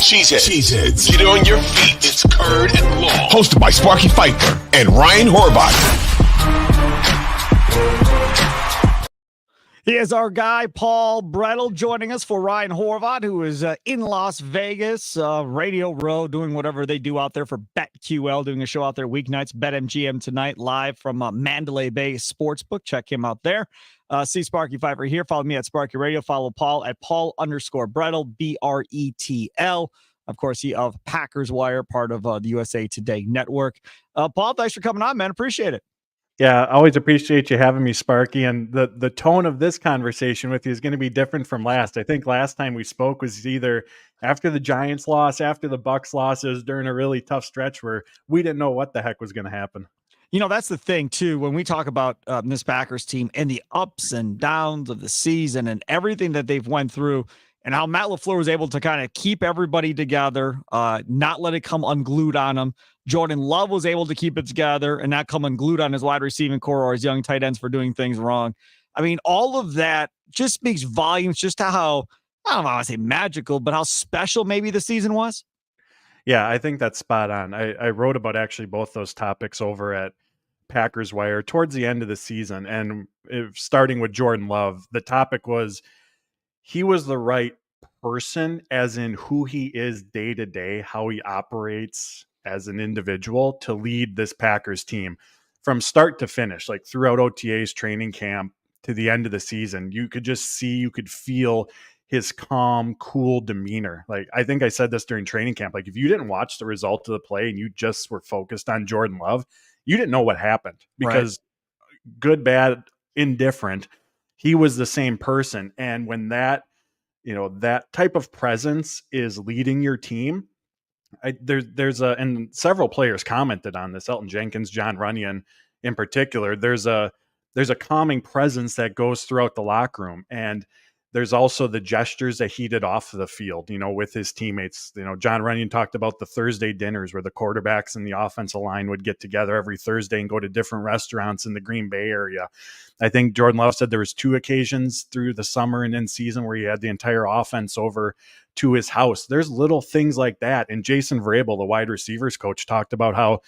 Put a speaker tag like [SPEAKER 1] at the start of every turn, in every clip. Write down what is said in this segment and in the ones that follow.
[SPEAKER 1] Cheeseheads. Get on your feet. It's Curd and Long. Hosted by Sparky, Fifer, and Ryan Horvath.
[SPEAKER 2] Here's our guy, Paul Bretl, joining us for Ryan Horvath, who is in Las Vegas, Radio Row, doing whatever they do out there for BetQL, doing a show out there weeknights, BetMGM tonight, live from Mandalay Bay Sportsbook. Check him out there. See Sparky Fifer here. Follow me at Sparky Radio. Follow Paul at Paul_Bretl, Bretl. Of course, he of Packers Wire, part of the USA Today Network. Paul, thanks for coming on, man. Appreciate it.
[SPEAKER 3] Yeah, I always appreciate you having me, Sparky. And the tone of this conversation with you is going to be different from last. I think last time we spoke was either after the Giants loss, after the Bucs losses, during a really tough stretch where we didn't know what the heck was going to happen.
[SPEAKER 2] You know, that's the thing, too, when we talk about this Packers team and the ups and downs of the season and everything that they've went through and how Matt LaFleur was able to kind of keep everybody together, not let it come unglued on them. Jordan Love was able to keep it together and not come unglued on his wide receiving core or his young tight ends for doing things wrong. I mean, all of that just speaks volumes just to how, I don't know how to say magical, but how special maybe the season was.
[SPEAKER 3] Yeah, I think that's spot on. I wrote about actually both those topics over at Packers Wire towards the end of the season. And starting with Jordan Love, the topic was he was the right person, as in who he is day to day, how he operates as an individual to lead this Packers team from start to finish, like throughout OTA's training camp to the end of the season. You could just see, you could feel his calm, cool demeanor. Like, I think I said this during training camp, like if you didn't watch the result of the play and you just were focused on Jordan Love, you didn't know what happened because good, bad, indifferent, he was the same person. And when that, that type of presence is leading your team, and several players commented on this, Elton Jenkins, John Runyon in particular, there's a calming presence that goes throughout the locker room. And there's also the gestures that he did off of the field, with his teammates. John Runyon talked about the Thursday dinners where the quarterbacks and the offensive line would get together every Thursday and go to different restaurants in the Green Bay area. I think Jordan Love said there was 2 occasions through the summer and in season where he had the entire offense over to his house. There's little things like that. And Jason Vrabel, the wide receivers coach, talked about how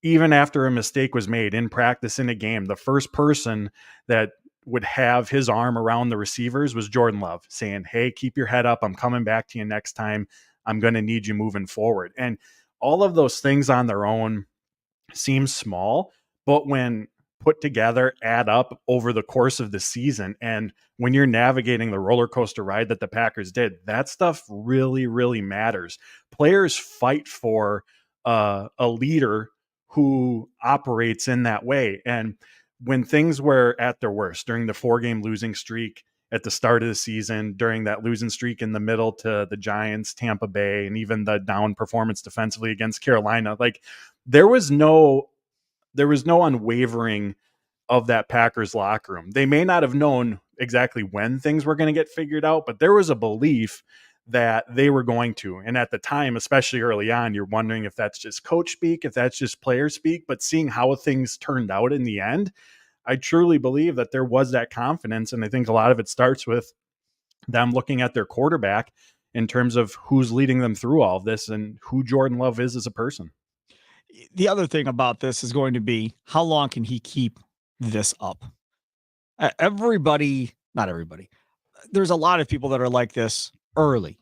[SPEAKER 3] even after a mistake was made in practice in a game, the first person that would have his arm around the receivers was Jordan Love, saying, hey, keep your head up. I'm coming back to you next time. I'm going to need you moving forward. And all of those things on their own seem small, but when put together, add up over the course of the season. And when you're navigating the roller coaster ride that the Packers did, that stuff really, really matters. Players fight for a leader who operates in that way. And when things were at their worst, during the 4-game losing streak at the start of the season, during that losing streak in the middle to the Giants, Tampa Bay, and even the down performance defensively against Carolina, like there was no unwavering of that Packers locker room. They may not have known exactly when things were going to get figured out, but there was a belief that they were going to. And at the time, especially early on, you're wondering if that's just coach speak, if that's just player speak, but seeing how things turned out in the end, I truly believe that there was that confidence. And I think a lot of it starts with them looking at their quarterback in terms of who's leading them through all of this and who Jordan Love is as a person.
[SPEAKER 2] The other thing about this is going to be how long can he keep this up? Not everybody. There's a lot of people that are like this early.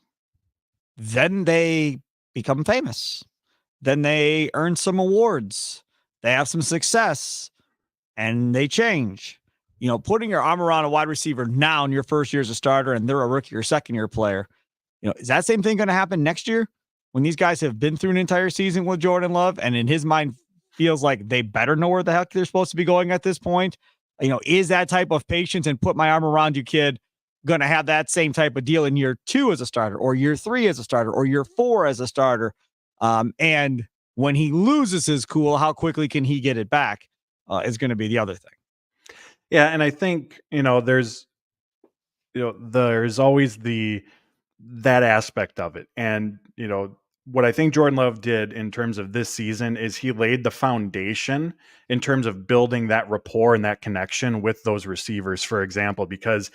[SPEAKER 2] Then they become famous. Then they earn some awards. They have some success and they change. Putting your arm around a wide receiver now in your first year as a starter and they're a rookie or second year player, is that same thing going to happen next year when these guys have been through an entire season with Jordan Love and in his mind feels like they better know where the heck they're supposed to be going at this point? Is that type of patience and put my arm around you, kid, going to have that same type of deal in year 2 as a starter or year 3 as a starter or year 4 as a starter? And when he loses his cool, how quickly can he get it back is going to be the other thing.
[SPEAKER 3] Yeah. And I think, there's always that aspect of it. And, what I think Jordan Love did in terms of this season is he laid the foundation in terms of building that rapport and that connection with those receivers, for example, because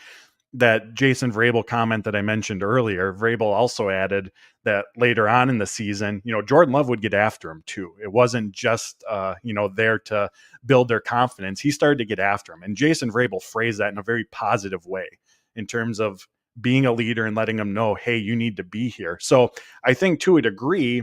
[SPEAKER 3] that Jason Vrabel comment that I mentioned earlier, Vrabel also added that later on in the season, Jordan Love would get after him too. It wasn't just, there to build their confidence. He started to get after him. And Jason Vrabel phrased that in a very positive way in terms of being a leader and letting them know, hey, you need to be here. So I think to a degree,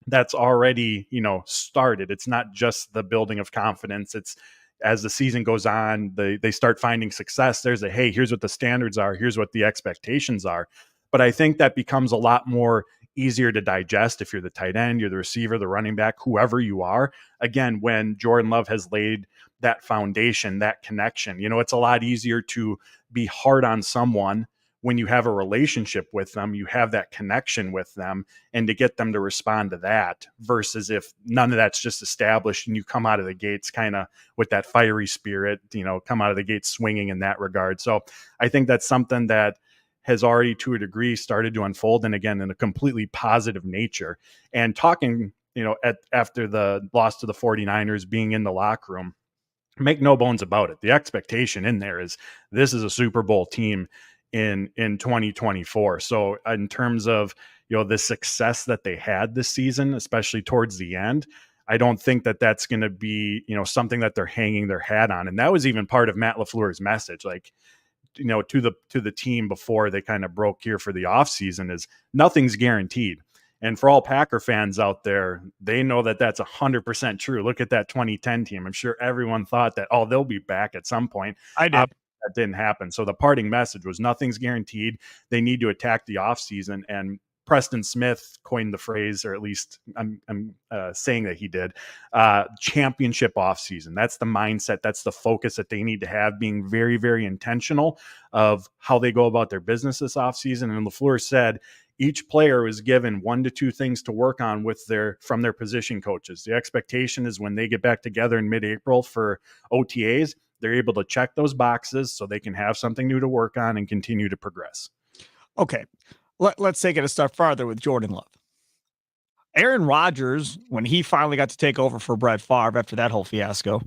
[SPEAKER 3] that's already, started. It's not just the building of confidence. It's as the season goes on, they start finding success. There's hey, here's what the standards are. Here's what the expectations are. But I think that becomes a lot more easier to digest if you're the tight end, you're the receiver, the running back, whoever you are. Again, when Jordan Love has laid that foundation, that connection, it's a lot easier to be hard on someone when you have a relationship with them, you have that connection with them, and to get them to respond to that versus if none of that's just established and you come out of the gates kind of with that fiery spirit, come out of the gates swinging in that regard. So I think that's something that has already to a degree started to unfold, and again, in a completely positive nature. And talking, after the loss to the 49ers, being in the locker room, make no bones about it. The expectation in there is this is a Super Bowl team in 2024. So in terms of, the success that they had this season, especially towards the end, I don't think that that's going to be, something that they're hanging their hat on. And that was even part of Matt LaFleur's message, like, to the team before they kind of broke here for the offseason is nothing's guaranteed. And for all Packer fans out there, they know that that's 100% true. Look at that 2010 team. I'm sure everyone thought that, they'll be back at some point.
[SPEAKER 2] I did.
[SPEAKER 3] That didn't happen. So the parting message was nothing's guaranteed. They need to attack the offseason. And Preston Smith coined the phrase, or at least I'm saying that he did, championship offseason. That's the mindset. That's the focus that they need to have, being very, very intentional of how they go about their business this offseason. And LaFleur said each player was given 1 to 2 things to work on from their position coaches. The expectation is when they get back together in mid-April for OTAs, they're able to check those boxes so they can have something new to work on and continue to progress.
[SPEAKER 2] Okay. Let's take it a step farther with Jordan Love. Aaron Rodgers, when he finally got to take over for Brett Favre after that whole fiasco,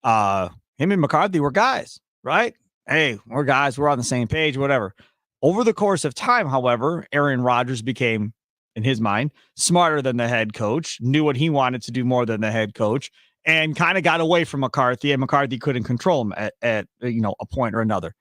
[SPEAKER 2] him and McCarthy were guys, right? Hey, we're guys. We're on the same page, whatever. Over the course of time, however, Aaron Rodgers became, in his mind, smarter than the head coach, knew what he wanted to do more than the head coach, and kind of got away from McCarthy, and McCarthy couldn't control him at a point or another.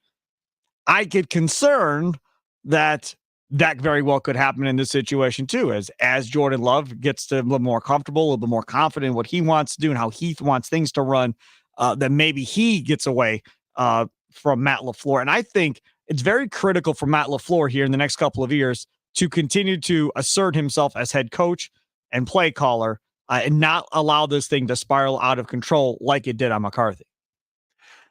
[SPEAKER 2] I get concerned that very well could happen in this situation too, as Jordan Love gets to a little more comfortable, a little bit more confident in what he wants to do and how he wants things to run, that maybe he gets away from Matt LaFleur. And I think it's very critical for Matt LaFleur here in the next couple of years to continue to assert himself as head coach and play caller, and not allow this thing to spiral out of control like it did on McCarthy.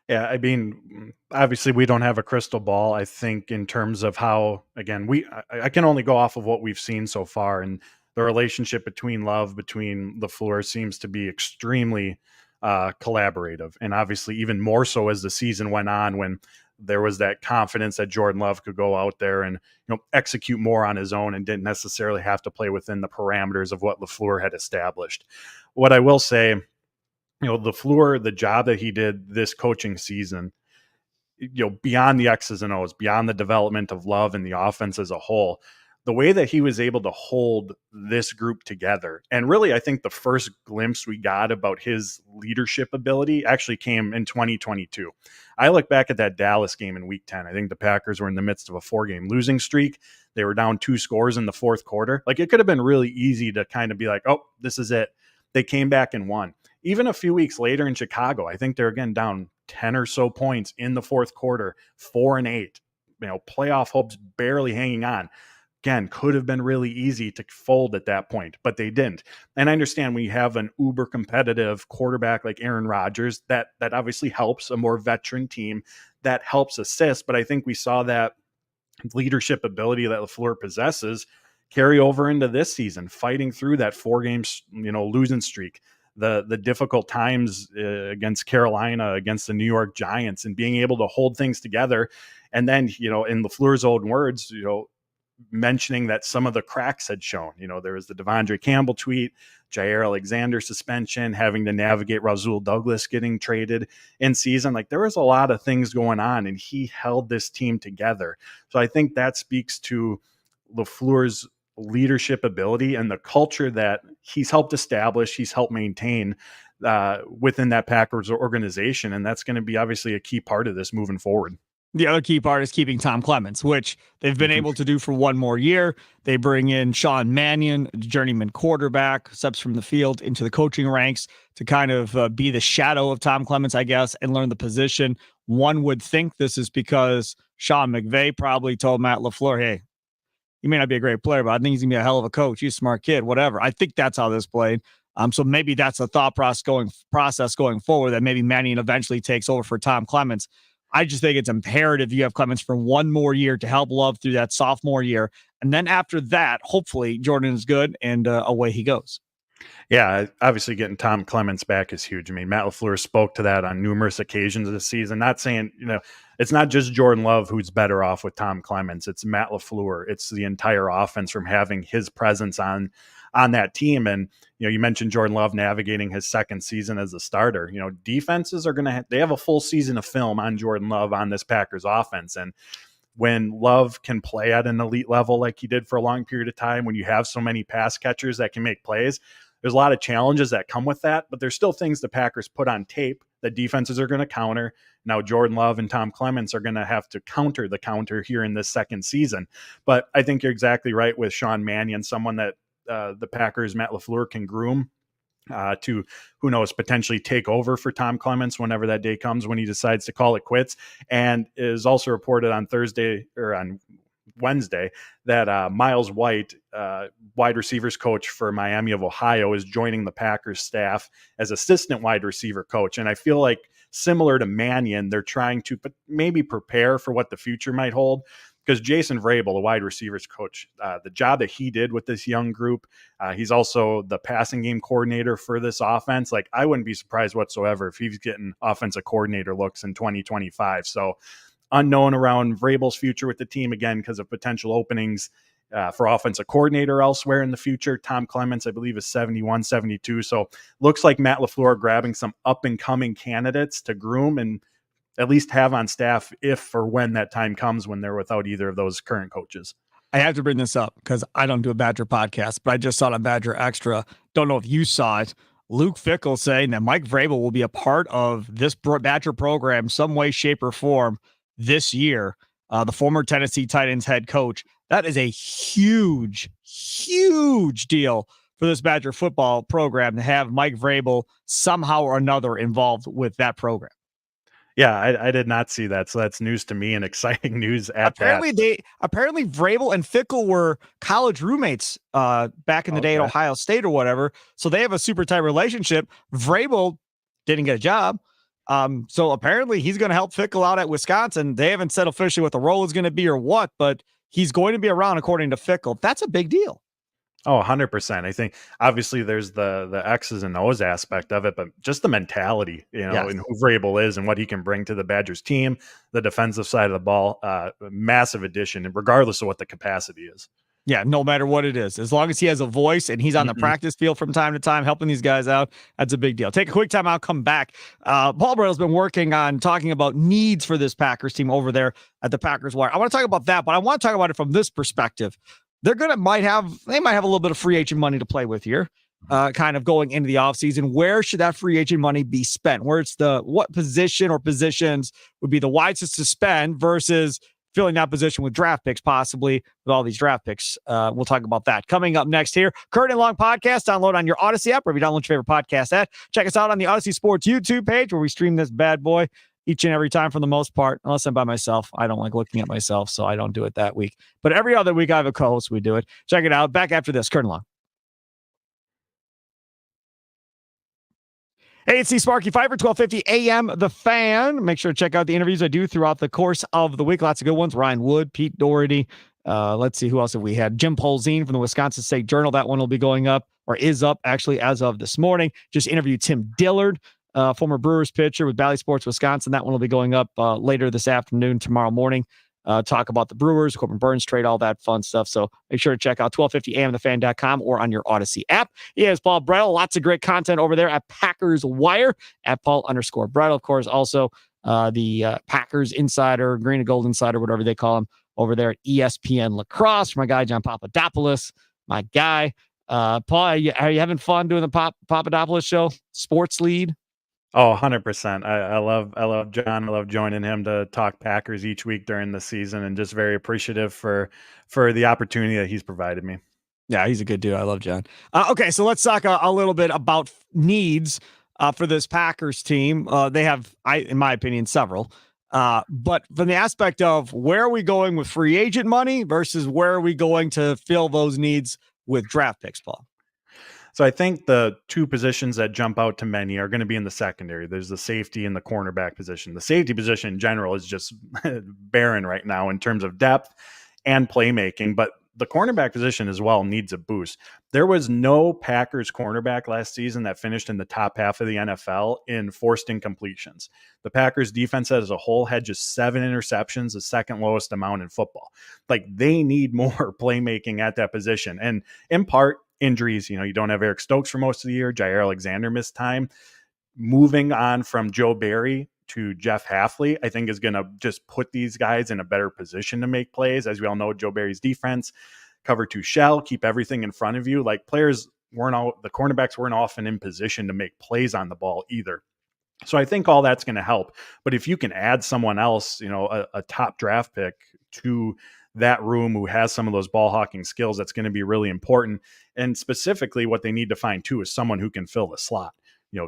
[SPEAKER 3] Yeah, I mean, obviously we don't have a crystal ball. I think in terms of how, again, I can only go off of what we've seen so far, and the relationship between LaFleur seems to be extremely collaborative, and obviously even more so as the season went on, when there was that confidence that Jordan Love could go out there and execute more on his own and didn't necessarily have to play within the parameters of what LaFleur had established. What I will say, LaFleur, the job that he did this coaching season, beyond the X's and O's, beyond the development of Love and the offense as a whole, the way that he was able to hold this group together. And really, I think the first glimpse we got about his leadership ability actually came in 2022. I look back at that Dallas game in week 10. I think the Packers were in the midst of a 4-game losing streak. They were down 2 scores in the fourth quarter. Like, it could have been really easy to kind of be like, oh, this is it. They came back and won. Even a few weeks later in Chicago, I think they're again down 10 or so points in the fourth quarter, 4-8, playoff hopes barely hanging on. Again, could have been really easy to fold at that point, but they didn't. And I understand when you have an uber competitive quarterback like Aaron Rodgers, that obviously helps a more veteran team, that helps assist. But I think we saw that leadership ability that LaFleur possesses carry over into this season, fighting through that 4-game, losing streak, the difficult times against Carolina, against the New York Giants, and being able to hold things together. And then, in LaFleur's own words, mentioning that some of the cracks had shown. There was the Devondre Campbell tweet, Jair Alexander suspension, having to navigate Rasul Douglas getting traded in season. Like, there was a lot of things going on, and he held this team together. So I think that speaks to LaFleur's leadership ability and the culture that he's helped establish, he's helped maintain within that Packers organization. And that's going to be obviously a key part of this moving forward.
[SPEAKER 2] The other key part is keeping Tom Clements, which they've been able to do for one more year. They bring in Sean Mannion, journeyman quarterback, steps from the field into the coaching ranks to kind of be the shadow of Tom Clements, I guess, and learn the position. One would think this is because Sean McVay probably told Matt LaFleur, hey, he may not be a great player, but I think he's going to be a hell of a coach. He's a smart kid, whatever. I think that's how this played. So maybe that's a thought process going forward, that maybe Mannion eventually takes over for Tom Clements. I just think it's imperative you have Clements for one more year to help Love through that sophomore year. And then after that, hopefully Jordan is good and away he goes.
[SPEAKER 3] Yeah, obviously getting Tom Clements back is huge. I mean, Matt LaFleur spoke to that on numerous occasions this season, not saying, it's not just Jordan Love who's better off with Tom Clements. It's Matt LaFleur. It's the entire offense from having his presence on that team. And, you mentioned Jordan Love navigating his second season as a starter. Defenses are going to they have a full season of film on Jordan Love on this Packers offense. And when Love can play at an elite level like he did for a long period of time, when you have so many pass catchers that can make plays, there's a lot of challenges that come with that, but there's still things the Packers put on tape that defenses are going to counter. Now, Jordan Love and Tom Clements are going to have to counter the counter here in this second season. But I think you're exactly right with Sean Mannion, someone that the Packers, Matt LaFleur, can groom to, who knows, potentially take over for Tom Clements whenever that day comes when he decides to call it quits. And is also reported on Wednesday that Miles White, wide receivers coach for Miami of Ohio, is joining the Packers staff as assistant wide receiver coach. And I feel like, similar to Mannion, they're trying to maybe prepare for what the future might hold. Because Jason Vrabel, the wide receivers coach, the job that he did with this young group, he's also the passing game coordinator for this offense. Like, I wouldn't be surprised whatsoever if he's getting offensive coordinator looks in 2025. So unknown around Vrabel's future with the team, again, because of potential openings for offensive coordinator elsewhere in the future. Tom Clements, I believe, is 71, 72. So looks like Matt LaFleur grabbing some up-and-coming candidates to groom and at least have on staff if or when that time comes when they're without either of those current coaches.
[SPEAKER 2] I have to bring this up because I don't do a Badger podcast, but I just saw it on Badger Extra. Don't know if you saw it. Luke Fickell saying that Mike Vrabel will be a part of this Badger program some way, shape, or form this year. The former Tennessee Titans head coach. That is a huge, huge deal for this Badger football program to have Mike Vrabel somehow or another involved with that program.
[SPEAKER 3] Yeah, I did not see that. So that's news to me and exciting news at
[SPEAKER 2] apparently
[SPEAKER 3] that.
[SPEAKER 2] Apparently Vrabel and Fickell were college roommates back in the day at Ohio State or whatever. So they have a super tight relationship. Vrabel didn't get a job. So apparently he's going to help Fickell out at Wisconsin. They haven't said officially what the role is going to be or what, but he's going to be around according to Fickell. That's a big deal.
[SPEAKER 3] Oh, 100%. I think obviously there's the X's and O's aspect of it, but just the mentality, and who Vrabel is and what he can bring to the Badgers team, the defensive side of the ball, massive addition, regardless of what the capacity is.
[SPEAKER 2] Yeah, no matter what it is, as long as he has a voice and he's on the practice field from time to time, helping these guys out, that's a big deal. Take a quick time out, come back. Paul Bretl's been working on talking about needs for this Packers team over there at the Packers Wire. I want to talk about that, but I want to talk about it from this perspective. They might have a little bit of free agent money to play with here, kind of going into the offseason. Where should that free agent money be spent? What position or positions would be the wisest to spend versus filling that position with draft picks, possibly with all these draft picks. We'll talk about that coming up next here. Curd and Long podcast, download on your Odyssey app, or if you download your favorite podcast app. Check us out on the Odyssey Sports YouTube page where we stream this bad boy each and every time for the most part, unless I'm by myself. I don't like looking at myself, so I don't do it that week. But every other week I have a co-host, we do it. Check it out. Back after this, Curd and Long. Hey, it's Sparky Fifer, 1250 AM The Fan. Make sure to check out the interviews I do throughout the course of the week. Lots of good ones. Ryan Wood, Pete Doherty. Let's see, who else have we had? Jim Polzine from the Wisconsin State Journal. That one will be going up, or is up, actually, as of this morning. Just interviewed Tim Dillard, former Brewers pitcher with Bally Sports Wisconsin. That one will be going up later this afternoon, tomorrow morning. talk about the Brewers, Corbin Burns trade, all that fun stuff. So make sure to check out 1250amthefan.com or on your Odyssey app. He is Paul Bretl. Lots of great content over there at Packers Wire at Paul_Bretl. Of course, also the Packers Insider, Green and Gold Insider, whatever they call him, over there at ESPN Lacrosse. My guy, John Papadopoulos, my guy. Paul, are you having fun doing the Papadopoulos show? Sports lead?
[SPEAKER 3] Oh, 100%. I love John. I love joining him to talk Packers each week during the season, and just very appreciative for the opportunity that he's provided me.
[SPEAKER 2] Yeah, he's a good dude. I love John. Okay, so let's talk a little bit about needs for this Packers team. They have, in my opinion, several. But from the aspect of where are we going with free agent money versus where are we going to fill those needs with draft picks, Paul?
[SPEAKER 3] So I think the two positions that jump out to many are going to be in the secondary. There's the safety and the cornerback position. The safety position in general is just barren right now in terms of depth and playmaking, but the cornerback position as well needs a boost. There was no Packers cornerback last season that finished in the top half of the NFL in forced incompletions. The Packers defense as a whole had just 7 interceptions, the second lowest amount in football. Like, they need more playmaking at that position. And in part, injuries. You don't have Eric Stokes for most of the year. Jair Alexander missed time. Moving on from Joe Barry to Jeff Hafley, I think is going to just put these guys in a better position to make plays. As we all know, Joe Barry's defense, cover 2 shell, keep everything in front of you. Like, the cornerbacks weren't often in position to make plays on the ball either. So I think all that's going to help. But if you can add someone else, a top draft pick to that room who has some of those ball hawking skills, that's going to be really important. And specifically what they need to find too is someone who can fill the slot.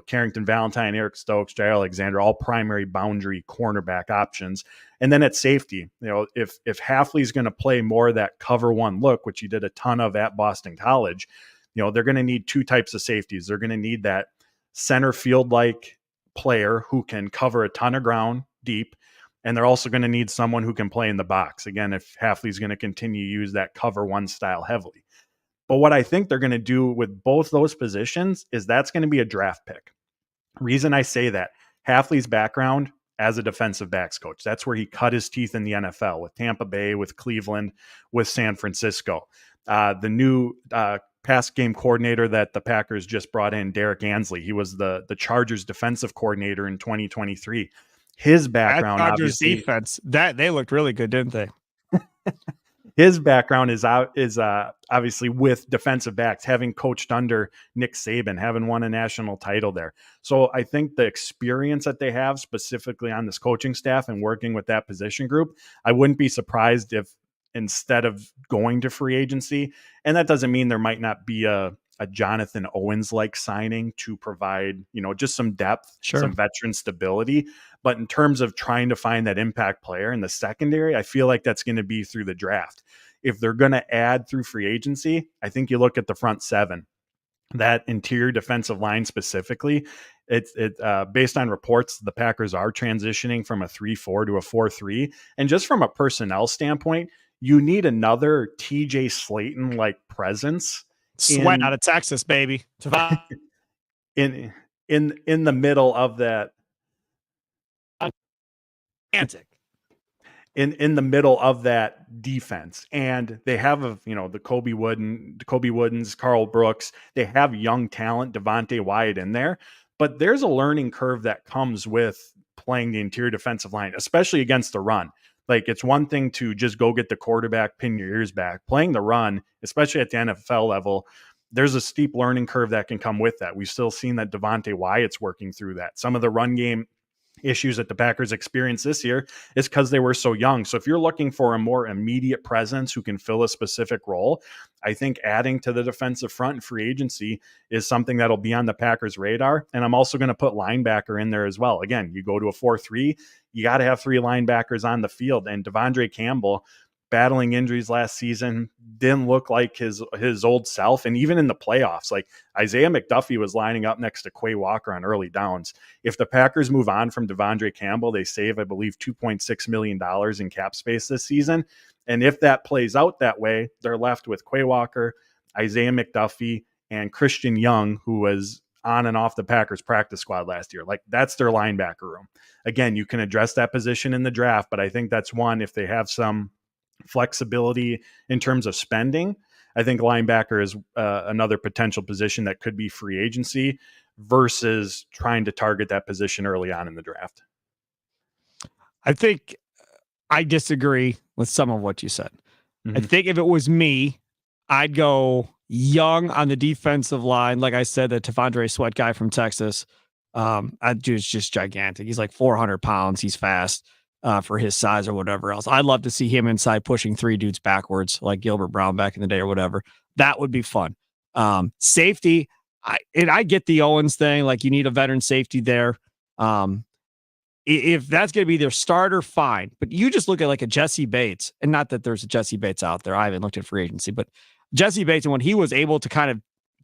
[SPEAKER 3] Carrington Valentine, Eric Stokes, Jair Alexander, all primary boundary cornerback options. And then at safety, if Hafley's going to play more of that cover 1 look, which he did a ton of at Boston College, they're going to need 2 types of safeties. They're going to need that center field-like player who can cover a ton of ground deep. And they're also going to need someone who can play in the box. Again, if Hafley's going to continue to use that cover 1 style heavily. But what I think they're going to do with both those positions is that's going to be a draft pick. Reason I say that, Hafley's background as a defensive backs coach, that's where he cut his teeth in the NFL, with Tampa Bay, with Cleveland, with San Francisco. The new pass game coordinator that the Packers just brought in, Derek Ansley, he was the Chargers defensive coordinator in 2023. His background,
[SPEAKER 2] Chargers defense, that they looked really good, didn't they?
[SPEAKER 3] His background is obviously with defensive backs, having coached under Nick Saban, having won a national title there. So I think the experience that they have specifically on this coaching staff and working with that position group, I wouldn't be surprised if instead of going to free agency, and that doesn't mean there might not be a Jonathan Owens-like signing to provide, just some depth, some veteran stability. But in terms of trying to find that impact player in the secondary, I feel like that's going to be through the draft. If they're going to add through free agency, I think you look at the front 7, that interior defensive line specifically. It's based on reports, the Packers are transitioning from a 3-4 to a 4-3. And just from a personnel standpoint, you need another TJ Slayton-like presence.
[SPEAKER 2] Sweat out of Texas, baby.
[SPEAKER 3] in the middle of that. In the middle of that defense. And they have the Kobe Woodens, Carl Brooks. They have young talent, Devontae Wyatt in there, but there's a learning curve that comes with playing the interior defensive line, especially against the run. Like, it's one thing to just go get the quarterback, pin your ears back. Playing the run, especially at the NFL level, there's a steep learning curve that can come with that. We've still seen that Devontae Wyatt's working through that. Some of the run game issues that the Packers experienced this year is because they were so young. So if you're looking for a more immediate presence who can fill a specific role, I think adding to the defensive front in free agency is something that'll be on the Packers' radar. And I'm also going to put linebacker in there as well. Again, you go to a 4-3, you got to have 3 linebackers on the field. And Devondre Campbell, battling injuries last season, didn't look like his old self. And even in the playoffs, like Isaiah McDuffie was lining up next to Quay Walker on early downs. If the Packers move on from Devondre Campbell, they save, I believe, $2.6 million in cap space this season. And if that plays out that way, they're left with Quay Walker, Isaiah McDuffie, and Christian Young, who was on and off the Packers practice squad last year. Like, that's their linebacker room. Again, you can address that position in the draft, but I think that's one, if they have some flexibility in terms of spending, I think linebacker is another potential position that could be free agency versus trying to target that position early on in the draft.
[SPEAKER 2] I think I disagree with some of what you said. I
[SPEAKER 3] Mm-hmm.
[SPEAKER 2] think if it was me, I'd go young on the defensive line. Like I said, the Tavondre Sweat guy from Texas, that dude's just gigantic. He's like 400 pounds. He's fast for his size or whatever else. I'd love to see him inside pushing 3 dudes backwards like Gilbert Brown back in the day or whatever. That would be fun. Safety, I get the Owens thing. Like, you need a veteran safety there. If that's going to be their starter, fine. But you just look at like a Jesse Bates, and not that there's a Jesse Bates out there. I haven't looked at free agency, but Jesse Bates, and when he was able to kind of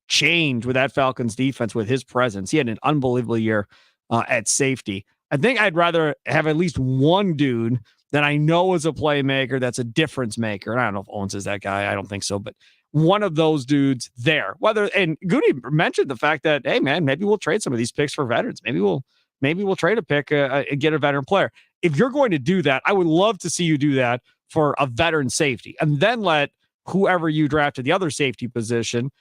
[SPEAKER 2] change with that Falcons defense with his presence, he had an unbelievable year at safety. I think I'd rather have at least one dude that I know is a playmaker that's a difference maker. And I don't know if Owens is that guy. I don't think so, but one of those dudes there. And Goody mentioned the fact that, hey man, maybe we'll trade some of these picks for veterans. Maybe we'll trade a pick and get a veteran player. If you're going to do that, I would love to see you do that for a veteran safety, and then let whoever you drafted the other safety position,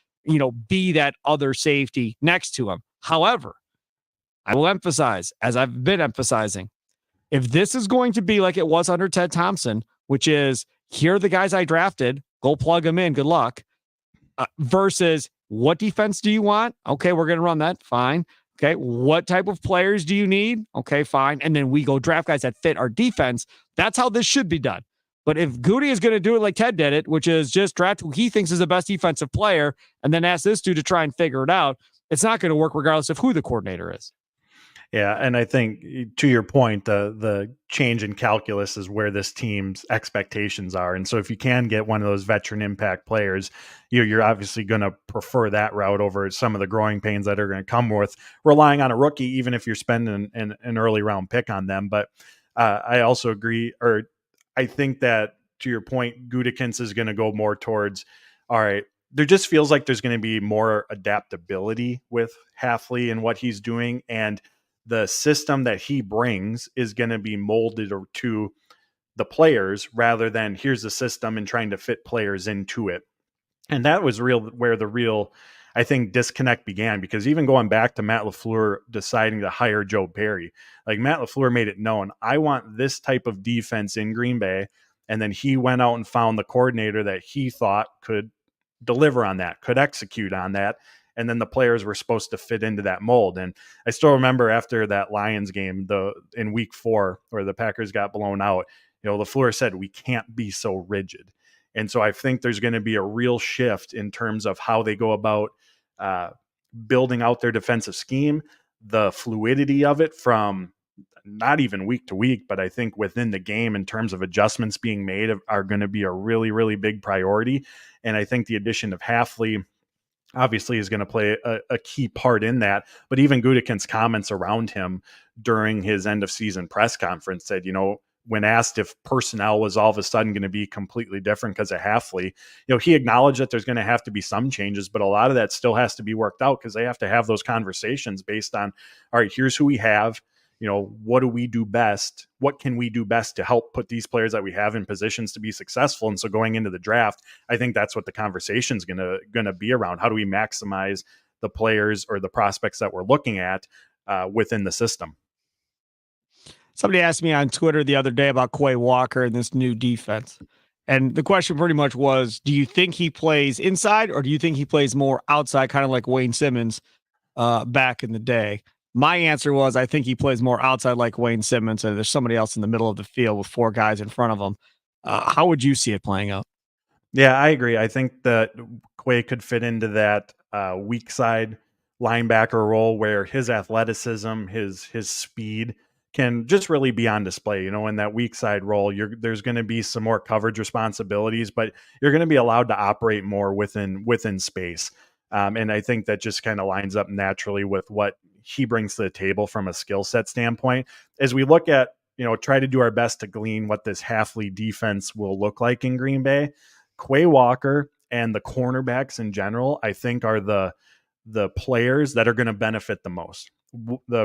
[SPEAKER 2] be that other safety next to him. However, I will emphasize, as I've been emphasizing, if this is going to be like it was under Ted Thompson, which is, here are the guys I drafted, go plug them in, good luck, versus what defense do you want? Okay, we're going to run that. Fine. Okay, what type of players do you need? Okay, fine. And then we go draft guys that fit our defense. That's how this should be done. But if Goody is going to do it like Ted did it, which is just draft who he thinks is the best defensive player and then ask this dude to try and figure it out, it's not going to work regardless of who the coordinator is.
[SPEAKER 3] Yeah, and I think, to your point, the change in calculus is where this team's expectations are. And so if you can get one of those veteran impact players, you're obviously going to prefer that route over some of the growing pains that are going to come with relying on a rookie, even if you're spending an early round pick on them. But I also agree, or I think that, to your point, Gutekunst is going to go more towards, all right, there just feels like there's going to be more adaptability with Hafley and what he's doing. And the system that he brings is going to be molded to the players rather than here's the system and trying to fit players into it. And that was where the real, I think, disconnect began, because even going back to Matt LaFleur deciding to hire Joe Barry, like, Matt LaFleur made it known, I want this type of defense in Green Bay. And then he went out and found the coordinator that he thought could deliver on that, could execute on that. And then the players were supposed to fit into that mold. And I still remember after that Lions game, in week 4, where the Packers got blown out, LaFleur said, we can't be so rigid. And so I think there's going to be a real shift in terms of how they go about building out their defensive scheme, the fluidity of it from not even week to week, but I think within the game in terms of adjustments being made are going to be a really, really big priority. And I think the addition of Hafley obviously is going to play a key part in that. But even Gutekunst's comments around him during his end of season press conference said, when asked if personnel was all of a sudden going to be completely different because of Hafley, he acknowledged that there's going to have to be some changes, but a lot of that still has to be worked out because they have to have those conversations based on, all right, here's who we have. What do we do best? What can we do best to help put these players that we have in positions to be successful? And so going into the draft, I think that's what the conversation is going to be around. How do we maximize the players or the prospects that we're looking at within the system?
[SPEAKER 2] Somebody asked me on Twitter the other day about Quay Walker and this new defense. And the question pretty much was, do you think he plays inside or do you think he plays more outside, kind of like Wayne Simmons back in the day? My answer was, I think he plays more outside like Wayne Simmons, and there's somebody else in the middle of the field with 4 guys in front of him. How would you see it playing out?
[SPEAKER 3] Yeah, I agree. I think that Quay could fit into that weak side linebacker role where his athleticism, his speed can just really be on display. In that weak side role, there's going to be some more coverage responsibilities, but you're going to be allowed to operate more within space. And I think that just kind of lines up naturally with what he brings to the table from a skill set standpoint. As we look at, try to do our best to glean what this Hafley defense will look like in Green Bay, Quay Walker and the cornerbacks in general, I think, are the the players that are going to benefit the most.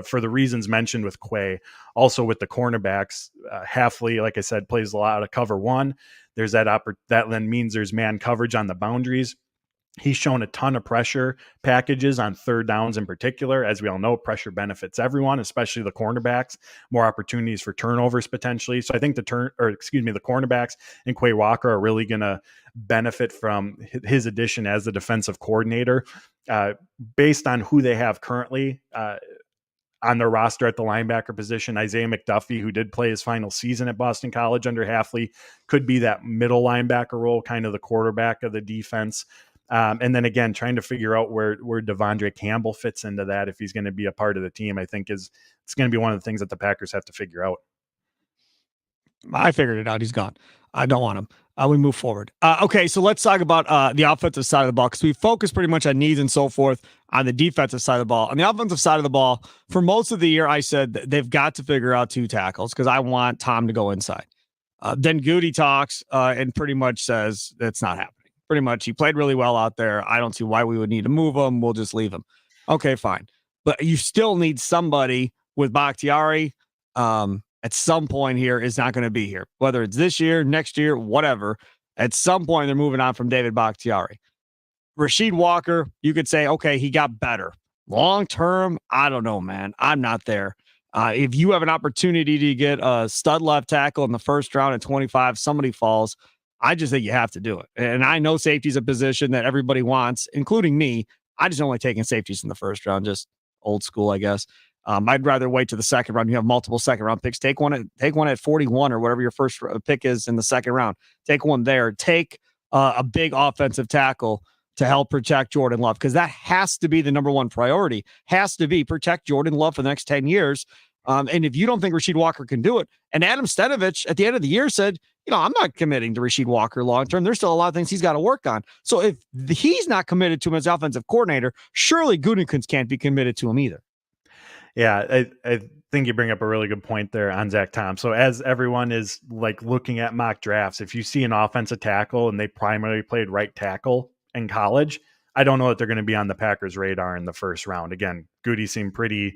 [SPEAKER 3] For the reasons mentioned with Quay, also with the cornerbacks, Halfley, like I said, plays a lot of cover one. There's that that then means there's man coverage on the boundaries. He's shown a ton of pressure packages on third downs in particular. As we all know, pressure benefits everyone, especially the cornerbacks. More opportunities for turnovers potentially. So I think the cornerbacks and Quay Walker are really going to benefit from his addition as the defensive coordinator. Based on who they have currently on their roster at the linebacker position, Isaiah McDuffie, who did play his final season at Boston College under Halfley, could be that middle linebacker role, kind of the quarterback of the defense. And then again, trying to figure out where Devondre Campbell fits into that, if he's going to be a part of the team, I think it's going to be one of the things that the Packers have to figure out.
[SPEAKER 2] I figured it out. He's gone. I don't want him. We move forward. Okay, so let's talk about the offensive side of the ball, because we focus pretty much on needs and so forth on the defensive side of the ball. On the offensive side of the ball, for most of the year, I said they've got to figure out 2 tackles because I want Tom to go inside. Then Goody talks and pretty much says that's not happening. Pretty much, he played really well out there. I don't see why we would need to move him. We'll just leave him. Okay, fine. But you still need somebody with Bakhtiari. At some point here is not going to be here, whether it's this year, next year, whatever. At some point, they're moving on from David Bakhtiari. Rasheed Walker, you could say, okay, he got better. Long term, I don't know, man. I'm not there. If you have an opportunity to get a stud left tackle in the first round at 25, somebody falls, I just think you have to do it. And I know safety is a position that everybody wants, including me. I just don't like taking safeties in the first round, just old school, I guess. I'd rather wait to the second round. You have multiple second round picks. Take one at 41 or whatever your first pick is in the second round. Take one there. Take a big offensive tackle to help protect Jordan Love, because that has to be the number one priority. Has to be protect Jordan Love for the next 10 years. And if you don't think Rasheed Walker can do it, and Adam Stenavich at the end of the year said, I'm not committing to Rasheed Walker long term. There's still a lot of things he's got to work on. So if he's not committed to him as offensive coordinator, surely Gutekunst can't be committed to him either.
[SPEAKER 3] Yeah, I think you bring up a really good point there on Zach Tom. So as everyone is like looking at mock drafts, if you see an offensive tackle and they primarily played right tackle in college, I don't know that they're going to be on the Packers' radar in the first round. Again, Goody seemed pretty,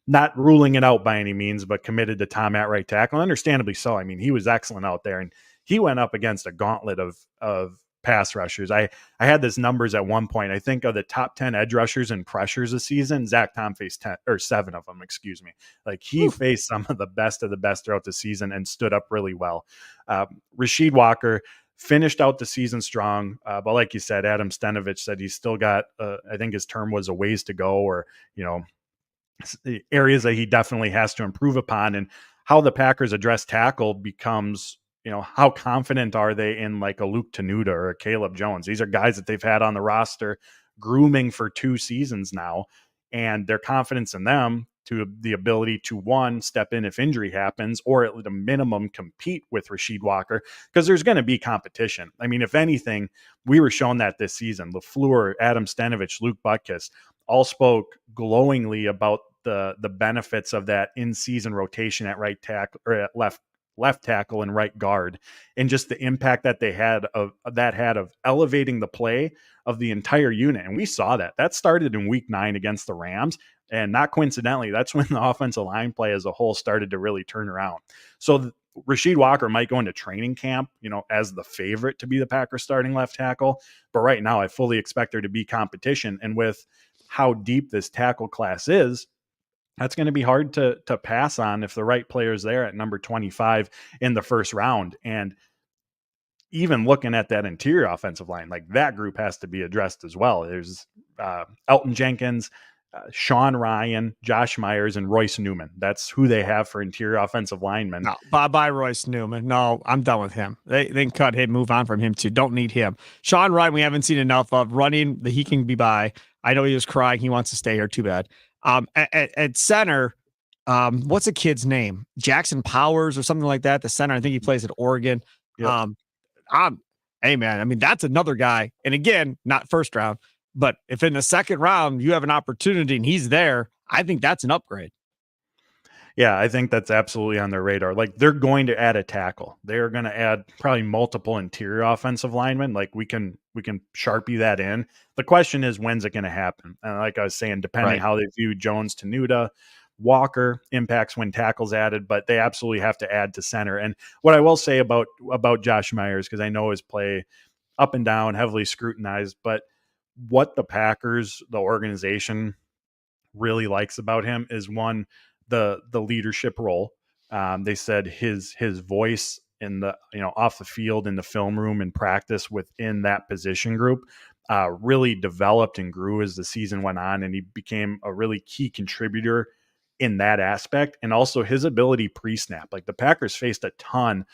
[SPEAKER 3] not ruling it out by any means, but committed to Tom at right tackle. Understandably so. I mean, he was excellent out there, and he went up against a gauntlet of pass rushers. I had this numbers at one point. I think of the top 10 edge rushers and pressures this season, Zach Tom faced 10 or 7 of them, excuse me. Like he faced some of the best throughout the season and stood up really well. Rasheed Walker finished out the season strong. But like you said, Adam Stenavich said he's still got, I think his term was a ways to go, or, areas that he definitely has to improve upon. And how the Packers address tackle becomes, how confident are they in like a Luke Tenuta or a Caleb Jones? These are guys that they've had on the roster grooming for 2 seasons now, and their confidence in them to the ability to, one, step in if injury happens, or at the minimum compete with Rasheed Walker, because there's going to be competition. I mean, if anything, we were shown that this season. LaFleur, Adam Stenavich, Luke Butkus all spoke glowingly about the benefits of that in-season rotation at right tackle or at left tackle and right guard, and just the impact that they had of elevating the play of the entire unit. And we saw that started in week 9 against the Rams. And not coincidentally, that's when the offensive line play as a whole started to really turn around. So Rasheed Walker might go into training camp, as the favorite to be the Packers starting left tackle. But right now I fully expect there to be competition. And with how deep this tackle class is, that's going to be hard to pass on if the right player's there at number 25 in the first round. And even looking at that interior offensive line, like that group has to be addressed as well. There's Elton Jenkins, Sean Ryan, Josh Myers, and Royce Newman. That's who they have for interior offensive linemen.
[SPEAKER 2] No, bye Royce Newman. No, I'm done with him. They can cut him, move on from him too. Don't need him. Sean Ryan, we haven't seen enough of. Running, he can be by. I know he was crying. He wants to stay here. Too bad. At center, what's a kid's name? Jackson Powers or something like that. The center, I think he plays at Oregon. Yep. Hey man, I mean, that's another guy. And again, not first round, but if in the second round you have an opportunity and he's there, I think that's an upgrade.
[SPEAKER 3] Yeah, I think that's absolutely on their radar. Like they're going to add a tackle. They're going to add probably multiple interior offensive linemen. Like we can Sharpie that in. The question is, when's it going to happen? And like I was saying, depending
[SPEAKER 2] Right.
[SPEAKER 3] how they view Jones, Tenuta, Walker impacts when tackles added, but they absolutely have to add to center. And what I will say about Josh Myers, because I know his play up and down, heavily scrutinized, but what the Packers, the organization, really likes about him is one, the leadership role. They said his voice in the off the field, in the film room, in practice within that position group really developed and grew as the season went on, and he became a really key contributor in that aspect. And also his ability pre-snap. Like the Packers faced a ton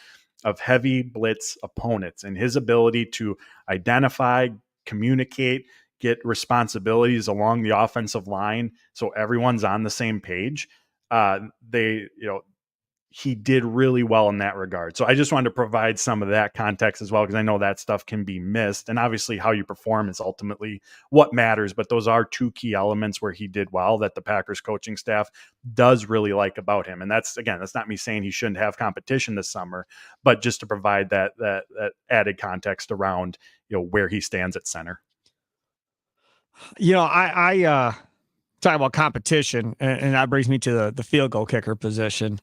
[SPEAKER 3] of heavy blitz opponents, and his ability to identify, communicate, get responsibilities along the offensive line so everyone's on the same page. They, he did really well in that regard. So I just wanted to provide some of that context as well, because I know that stuff can be missed. And obviously how you perform is ultimately what matters. But those are two key elements where he did well that the Packers coaching staff does really like about him. And that's not me saying he shouldn't have competition this summer, but just to provide that added context around, where he stands at center.
[SPEAKER 2] I talk about competition, and that brings me to the field goal kicker position.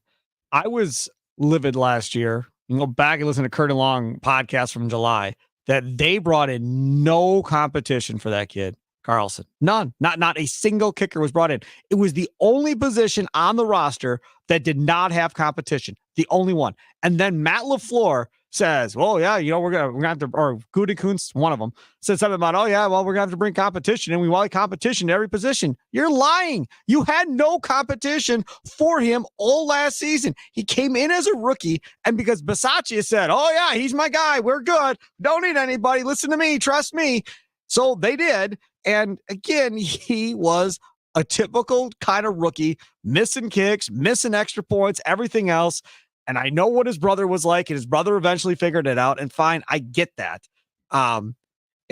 [SPEAKER 2] I was livid last year. You can go back and listen to Kurt and Long podcast from July that they brought in no competition for that kid, Carlson. None. Not a single kicker was brought in. It was the only position on the roster that did not have competition. The only one. And then Matt LaFleur says, well, yeah, we're gonna have to, or Gutekunst, one of them, said something about, oh yeah, well, we're gonna have to bring competition, and we want competition to every position. You're lying. You had no competition for him all last season. He came in as a rookie, and because Bisaccia said, oh yeah, he's my guy, we're good, don't need anybody, listen to me, trust me. So they did, and again, he was a typical kind of rookie, missing kicks, missing extra points, everything else. And I know what his brother was like, and his brother eventually figured it out. And fine, I get that. And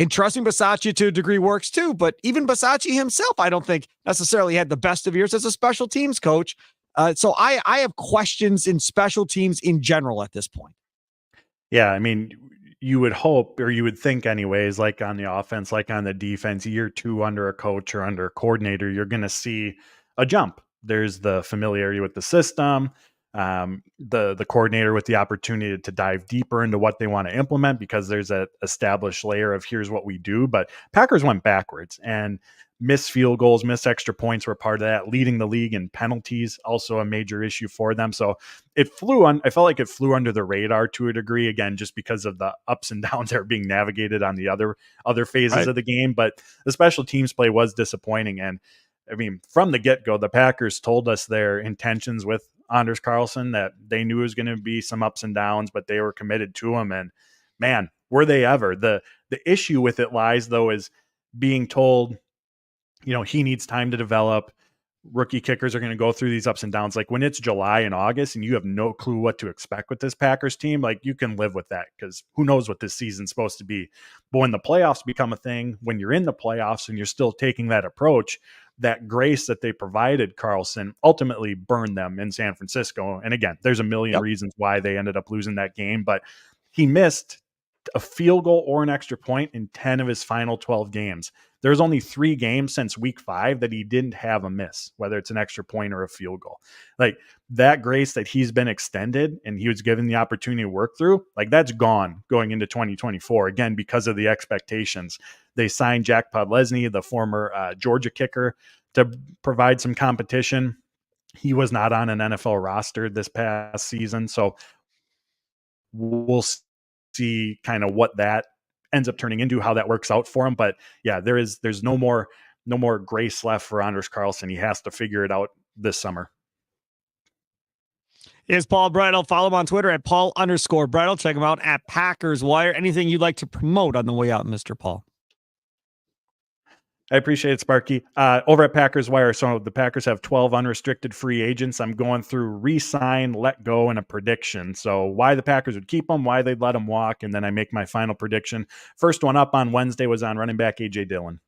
[SPEAKER 2] trusting Bisaccia to a degree works too. But even Bisaccia himself, I don't think necessarily had the best of years as a special teams coach. So I have questions in special teams in general at this point.
[SPEAKER 3] Yeah, I mean, you would hope, or you would think anyways, like on the offense, like on the defense, year two under a coach or under a coordinator, you're going to see a jump. There's the familiarity with the system, the coordinator with the opportunity to dive deeper into what they want to implement, because there's a established layer of here's what we do. But Packers went backwards, and missed field goals, missed extra points were part of that. Leading the league in penalties, also a major issue for them. So I felt like it flew under the radar to a degree, again, just because of the ups and downs that are being navigated on the other phases of the game. But the special teams play was disappointing. And I mean, from the get-go, the Packers told us their intentions with Anders Carlson, that they knew it was going to be some ups and downs, but they were committed to him. And man, were they ever. The issue with it lies, though, is being told, he needs time to develop. Rookie kickers are going to go through these ups and downs. Like when it's July and August and you have no clue what to expect with this Packers team, like you can live with that, because who knows what this season's supposed to be. But when the playoffs become a thing, when you're in the playoffs and you're still taking that approach, that grace that they provided Carlson ultimately burned them in San Francisco. And again, there's a million reasons why they ended up losing that game, but he missed a field goal or an extra point in 10 of his final 12 games. There's only 3 games since week 5 that he didn't have a miss, whether it's an extra point or a field goal. Like that grace that he's been extended and he was given the opportunity to work through, like that's gone going into 2024, again, because of the expectations. They signed Jack Podlesny, the former Georgia kicker, to provide some competition. He was not on an NFL roster this past season. So we'll see kind of what that ends up turning into, how that works out for him. But yeah, there's no more grace left for Anders Carlson. He has to figure it out this summer.
[SPEAKER 2] Is Paul Bretl. Follow him on Twitter at Paul_Bretl. Check him out at Packers Wire. Anything you'd like to promote on the way out, Mr. Paul?
[SPEAKER 3] I appreciate it, Sparky. Over at Packers Wire, so the Packers have 12 unrestricted free agents. I'm going through re-sign, let go, and a prediction. So why the Packers would keep them, why they'd let them walk, and then I make my final prediction. First one up on Wednesday was on running back A.J. Dillon.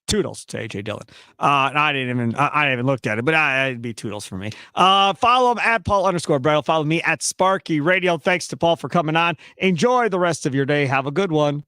[SPEAKER 2] Toodles to AJ Dillon. And I didn't even looked at it, but it'd be Toodles for me. Follow him at Paul_Bretl. Follow me at Sparky Radio. Thanks to Paul for coming on. Enjoy the rest of your day. Have a good one.